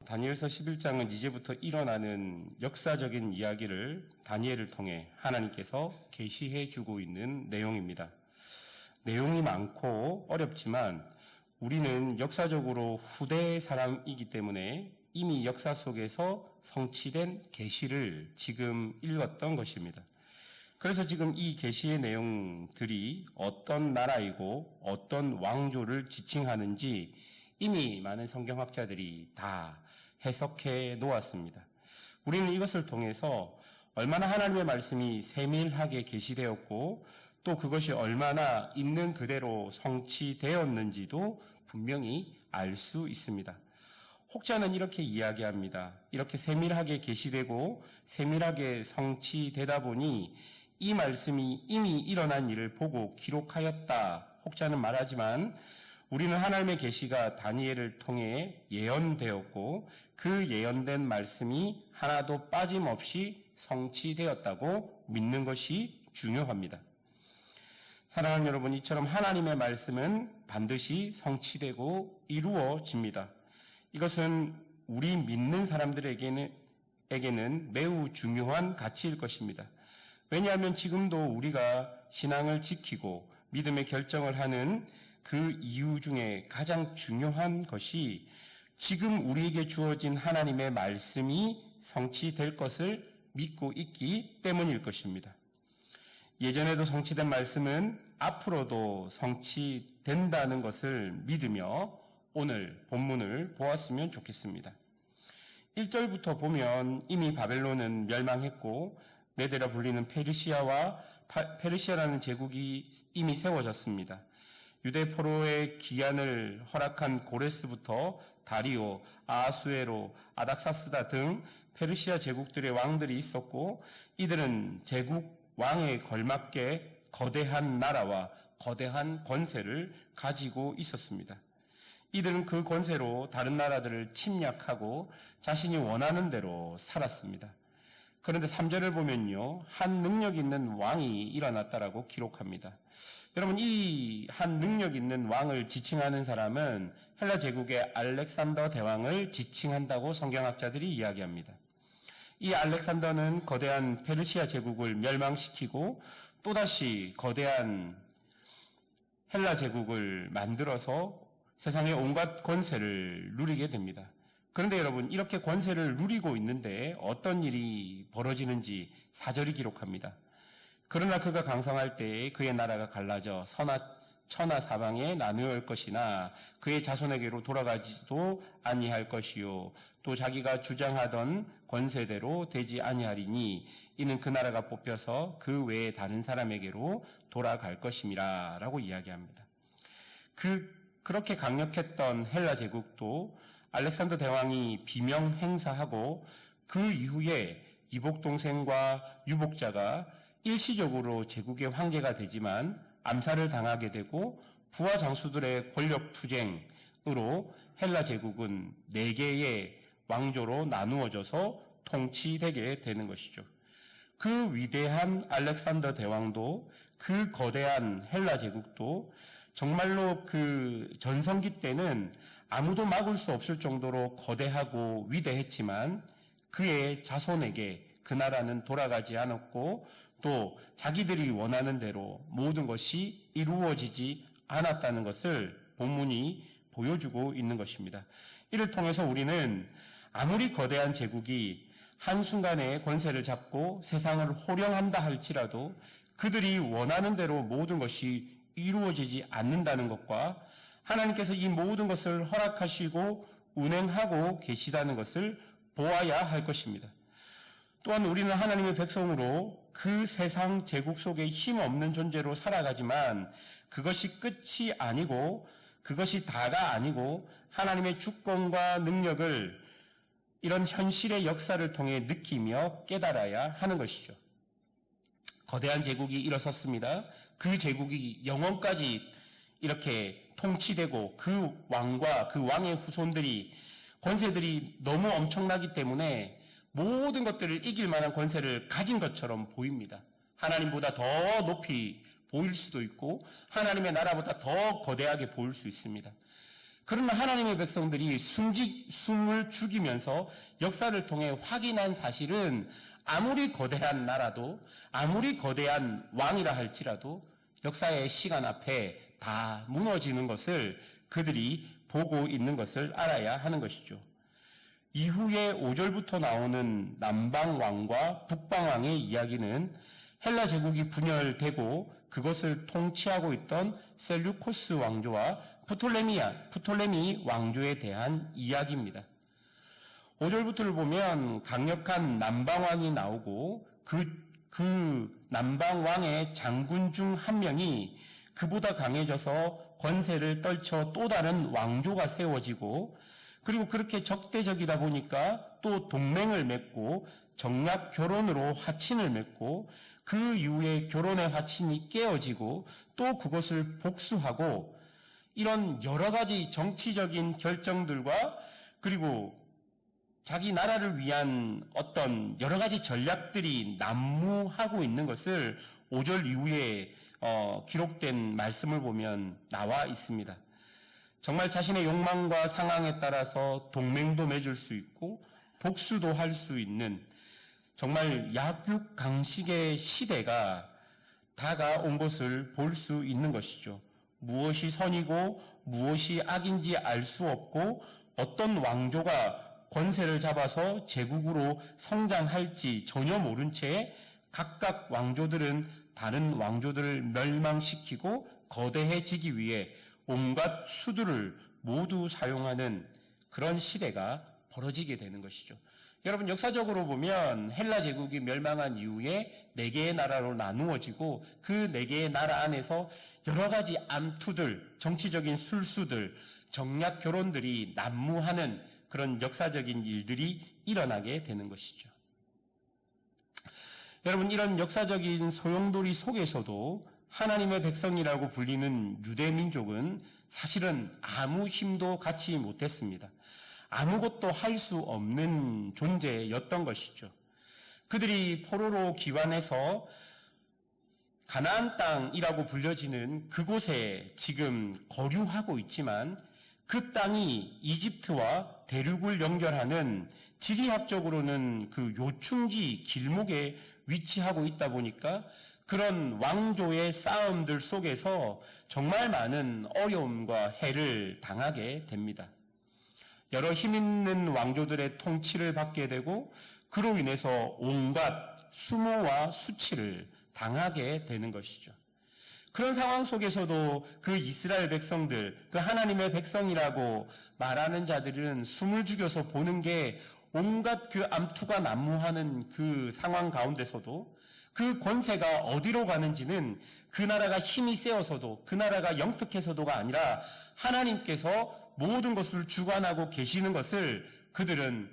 다니엘서 11장은 이제부터 일어나는 역사적인 이야기를 다니엘을 통해 하나님께서 계시해 주고 있는 내용입니다. 내용이 많고 어렵지만 우리는 역사적으로 후대 사람이기 때문에 이미 역사 속에서 성취된 계시를 지금 읽었던 것입니다. 그래서 지금 이 계시의 내용들이 어떤 나라이고 어떤 왕조를 지칭하는지 이미 많은 성경학자들이 다 해석해 놓았습니다. 우리는 이것을 통해서 얼마나 하나님의 말씀이 세밀하게 계시되었고 또 그것이 얼마나 있는 그대로 성취되었는지도 분명히 알 수 있습니다. 혹자는 이렇게 이야기합니다. 이렇게 세밀하게 계시되고 세밀하게 성취되다 보니 이 말씀이 이미 일어난 일을 보고 기록하였다. 혹자는 말하지만 우리는 하나님의 계시가 다니엘을 통해 예언되었고 그 예언된 말씀이 하나도 빠짐없이 성취되었다고 믿는 것이 중요합니다. 사랑하는 여러분, 이처럼 하나님의 말씀은 반드시 성취되고 이루어집니다. 이것은 우리 믿는 사람들에게는 매우 중요한 가치일 것입니다. 왜냐하면 지금도 우리가 신앙을 지키고 믿음의 결정을 하는 그 이유 중에 가장 중요한 것이 지금 우리에게 주어진 하나님의 말씀이 성취될 것을 믿고 있기 때문일 것입니다. 예전에도 성취된 말씀은 앞으로도 성취된다는 것을 믿으며 오늘 본문을 보았으면 좋겠습니다. 1절부터 보면 이미 바벨론은 멸망했고 메대라 불리는 페르시아라는 제국이 이미 세워졌습니다. 유대 포로의 기한을 허락한 고레스부터 다리오, 아하수에로, 아닥사스다 등 페르시아 제국들의 왕들이 있었고 이들은 제국 왕에 걸맞게 거대한 나라와 거대한 권세를 가지고 있었습니다. 이들은 그 권세로 다른 나라들을 침략하고 자신이 원하는 대로 살았습니다. 그런데 3절을 보면요, 한 능력 있는 왕이 일어났다라고 기록합니다. 여러분, 이 한 능력 있는 왕을 지칭하는 사람은 헬라 제국의 알렉산더 대왕을 지칭한다고 성경학자들이 이야기합니다. 이 알렉산더는 거대한 페르시아 제국을 멸망시키고 또다시 거대한 헬라 제국을 만들어서 세상의 온갖 권세를 누리게 됩니다. 그런데 여러분, 이렇게 권세를 누리고 있는데 어떤 일이 벌어지는지 4절이 기록합니다. 그러나 그가 강성할 때에 그의 나라가 갈라져 천하 사방에 나누어올 것이나 그의 자손에게로 돌아가지도 아니할 것이요 또 자기가 주장하던 권세대로 되지 아니하리니 이는 그 나라가 뽑혀서 그 외에 다른 사람에게로 돌아갈 것임이라 라고 이야기합니다. 그렇게 강력했던 헬라 제국도 알렉산더 대왕이 비명 행사하고 그 이후에 이복동생과 유복자가 일시적으로 제국의 황제가 되지만 암살을 당하게 되고 부하 장수들의 권력 투쟁으로 헬라 제국은 4개의 왕조로 나누어져서 통치되게 되는 것이죠. 그 위대한 알렉산더 대왕도 그 거대한 헬라 제국도 정말로 그 전성기 때는 아무도 막을 수 없을 정도로 거대하고 위대했지만 그의 자손에게 그 나라는 돌아가지 않았고 또 자기들이 원하는 대로 모든 것이 이루어지지 않았다는 것을 본문이 보여주고 있는 것입니다. 이를 통해서 우리는 아무리 거대한 제국이 한순간에 권세를 잡고 세상을 호령한다 할지라도 그들이 원하는 대로 모든 것이 이루어지지 않는다는 것과 하나님께서 이 모든 것을 허락하시고 운행하고 계시다는 것을 보아야 할 것입니다. 또한 우리는 하나님의 백성으로 그 세상 제국 속에 힘없는 존재로 살아가지만 그것이 끝이 아니고 그것이 다가 아니고 하나님의 주권과 능력을 이런 현실의 역사를 통해 느끼며 깨달아야 하는 것이죠. 거대한 제국이 일어섰습니다. 그 제국이 영원까지 이렇게 통치되고 그 왕과 그 왕의 후손들이 권세들이 너무 엄청나기 때문에 모든 것들을 이길 만한 권세를 가진 것처럼 보입니다. 하나님보다 더 높이 보일 수도 있고 하나님의 나라보다 더 거대하게 보일 수 있습니다. 그러나 하나님의 백성들이 숨을 죽이면서 역사를 통해 확인한 사실은 아무리 거대한 나라도, 아무리 거대한 왕이라 할지라도 역사의 시간 앞에 다 무너지는 것을 그들이 보고 있는 것을 알아야 하는 것이죠. 이후에 5절부터 나오는 남방왕과 북방왕의 이야기는 헬라 제국이 분열되고 그것을 통치하고 있던 셀류코스 왕조와 프톨레미 왕조에 대한 이야기입니다. 5절부터를 보면 강력한 남방왕이 나오고 그 남방왕의 장군 중 한 명이 그보다 강해져서 권세를 떨쳐 또 다른 왕조가 세워지고, 그리고 그렇게 적대적이다 보니까 또 동맹을 맺고 정략 결혼으로 화친을 맺고, 그 이후에 결혼의 화친이 깨어지고 또 그것을 복수하고, 이런 여러 가지 정치적인 결정들과 그리고 자기 나라를 위한 어떤 여러 가지 전략들이 난무하고 있는 것을 5절 이후에 기록된 말씀을 보면 나와 있습니다. 정말 자신의 욕망과 상황에 따라서 동맹도 맺을 수 있고 복수도 할 수 있는 정말 약육강식의 시대가 다가온 것을 볼 수 있는 것이죠. 무엇이 선이고 무엇이 악인지 알 수 없고, 어떤 왕조가 권세를 잡아서 제국으로 성장할지 전혀 모른 채 각각 왕조들은 다른 왕조들을 멸망시키고 거대해지기 위해 온갖 수들을 모두 사용하는 그런 시대가 벌어지게 되는 것이죠. 여러분, 역사적으로 보면 헬라 제국이 멸망한 이후에 4개의 나라로 나누어지고 그 4개의 나라 안에서 여러 가지 암투들, 정치적인 술수들, 정략 결혼들이 난무하는 그런 역사적인 일들이 일어나게 되는 것이죠. 여러분, 이런 역사적인 소용돌이 속에서도 하나님의 백성이라고 불리는 유대 민족은 사실은 아무 힘도 갖지 못했습니다. 아무것도 할 수 없는 존재였던 것이죠. 그들이 포로로 귀환해서 가나안 땅이라고 불려지는 그곳에 지금 거류하고 있지만, 그 땅이 이집트와 대륙을 연결하는 지리학적으로는 그 요충지 길목에 위치하고 있다 보니까 그런 왕조의 싸움들 속에서 정말 많은 어려움과 해를 당하게 됩니다. 여러 힘 있는 왕조들의 통치를 받게 되고, 그로 인해서 온갖 수모와 수치를 당하게 되는 것이죠. 그런 상황 속에서도 그 이스라엘 백성들, 그 하나님의 백성이라고 말하는 자들은 숨을 죽여서 보는 게 온갖 그 암투가 난무하는 그 상황 가운데서도 그 권세가 어디로 가는지는 그 나라가 힘이 세어서도, 그 나라가 영특해서도가 아니라 하나님께서 모든 것을 주관하고 계시는 것을 그들은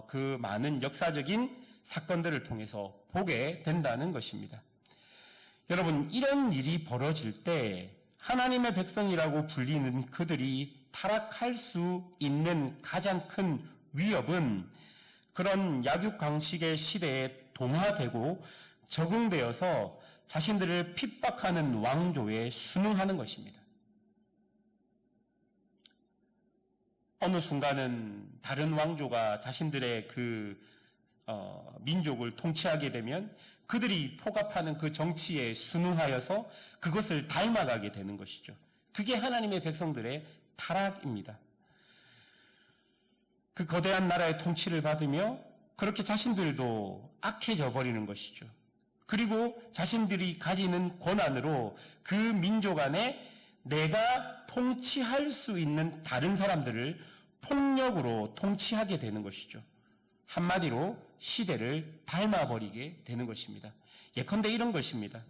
그 많은 역사적인 사건들을 통해서 보게 된다는 것입니다. 여러분, 이런 일이 벌어질 때 하나님의 백성이라고 불리는 그들이 타락할 수 있는 가장 큰 위협은 그런 약육강식의 시대에 동화되고 적응되어서 자신들을 핍박하는 왕조에 순응하는 것입니다. 어느 순간은 다른 왕조가 자신들의 민족을 통치하게 되면 그들이 포갑하는 그 정치에 순응하여서 그것을 닮아가게 되는 것이죠. 그게 하나님의 백성들의 타락입니다. 그 거대한 나라의 통치를 받으며 그렇게 자신들도 악해져 버리는 것이죠. 그리고 자신들이 가지는 권한으로 그 민족 안에 내가 통치할 수 있는 다른 사람들을 폭력으로 통치하게 되는 것이죠. 한마디로 시대를 닮아버리게 되는 것입니다. 예컨대 이런 것입니다.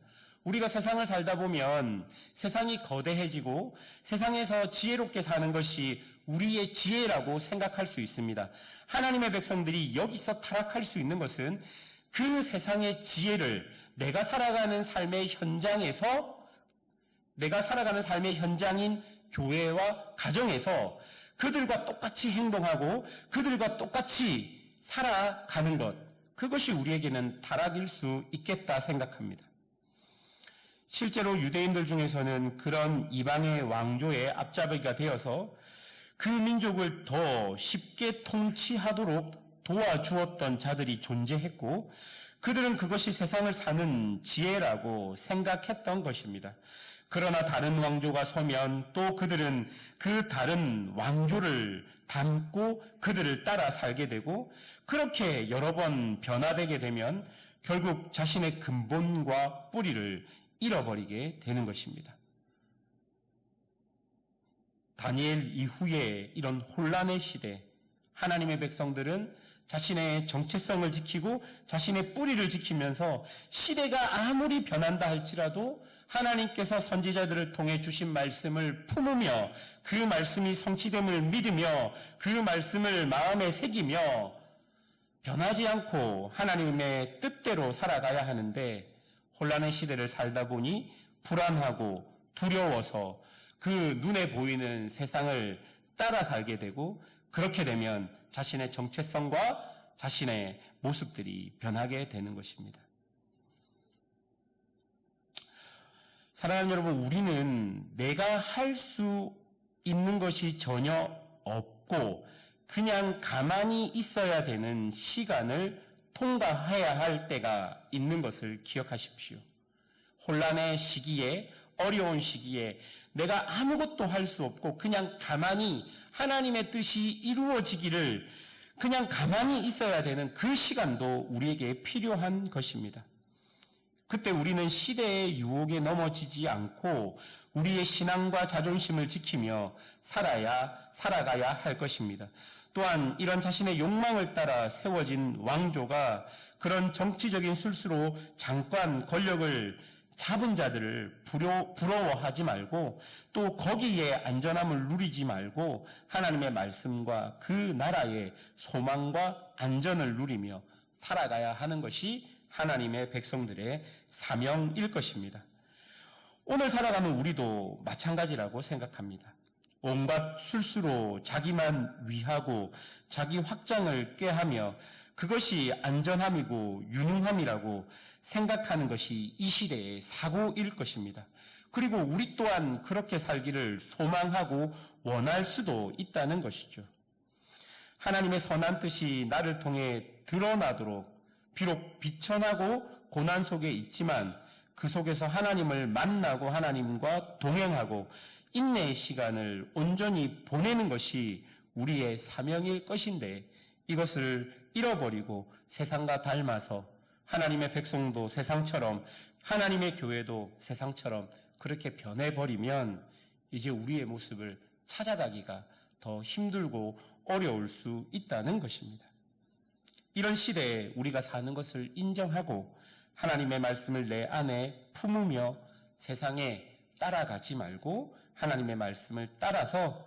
우리가 세상을 살다 보면 세상이 거대해지고 세상에서 지혜롭게 사는 것이 우리의 지혜라고 생각할 수 있습니다. 하나님의 백성들이 여기서 타락할 수 있는 것은 그 세상의 지혜를 내가 살아가는 삶의 현장에서, 내가 살아가는 삶의 현장인 교회와 가정에서 그들과 똑같이 행동하고 그들과 똑같이 살아가는 것, 그것이 우리에게는 타락일 수 있겠다 생각합니다. 실제로 유대인들 중에서는 그런 이방의 왕조의 앞잡이가 되어서 그 민족을 더 쉽게 통치하도록 도와주었던 자들이 존재했고 그들은 그것이 세상을 사는 지혜라고 생각했던 것입니다. 그러나 다른 왕조가 서면 또 그들은 그 다른 왕조를 닮고 그들을 따라 살게 되고 그렇게 여러 번 변화되게 되면 결국 자신의 근본과 뿌리를 잃어버리게 되는 것입니다. 다니엘 이후에 이런 혼란의 시대, 하나님의 백성들은 자신의 정체성을 지키고 자신의 뿌리를 지키면서 시대가 아무리 변한다 할지라도 하나님께서 선지자들을 통해 주신 말씀을 품으며 그 말씀이 성취됨을 믿으며 그 말씀을 마음에 새기며 변하지 않고 하나님의 뜻대로 살아가야 하는데 혼란의 시대를 살다 보니 불안하고 두려워서 그 눈에 보이는 세상을 따라 살게 되고 그렇게 되면 자신의 정체성과 자신의 모습들이 변하게 되는 것입니다. 사랑하는 여러분, 우리는 내가 할 수 있는 것이 전혀 없고 그냥 가만히 있어야 되는 시간을 통과해야 할 때가 있는 것을 기억하십시오. 혼란의 시기에, 어려운 시기에 내가 아무것도 할 수 없고 그냥 가만히 하나님의 뜻이 이루어지기를 그냥 가만히 있어야 되는 그 시간도 우리에게 필요한 것입니다. 그때 우리는 시대의 유혹에 넘어지지 않고 우리의 신앙과 자존심을 지키며 살아가야 할 것입니다. 또한 이런 자신의 욕망을 따라 세워진 왕조가 그런 정치적인 술수로 잠깐 권력을 잡은 자들을 부러워하지 말고 또 거기에 안전함을 누리지 말고 하나님의 말씀과 그 나라의 소망과 안전을 누리며 살아가야 하는 것이 하나님의 백성들의 사명일 것입니다. 오늘 살아가는 우리도 마찬가지라고 생각합니다. 온갖 술수로 자기만 위하고 자기 확장을 꾀하며 그것이 안전함이고 유능함이라고 생각하는 것이 이 시대의 사고일 것입니다. 그리고 우리 또한 그렇게 살기를 소망하고 원할 수도 있다는 것이죠. 하나님의 선한 뜻이 나를 통해 드러나도록 비록 비천하고 고난 속에 있지만 그 속에서 하나님을 만나고 하나님과 동행하고 인내의 시간을 온전히 보내는 것이 우리의 사명일 것인데 이것을 잃어버리고 세상과 닮아서 하나님의 백성도 세상처럼 하나님의 교회도 세상처럼 그렇게 변해버리면 이제 우리의 모습을 찾아가기가 더 힘들고 어려울 수 있다는 것입니다. 이런 시대에 우리가 사는 것을 인정하고 하나님의 말씀을 내 안에 품으며 세상에 따라가지 말고 하나님의 말씀을 따라서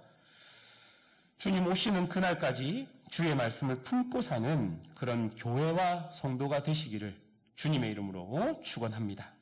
주님 오시는 그날까지 주의 말씀을 품고 사는 그런 교회와 성도가 되시기를 주님의 이름으로 축원합니다.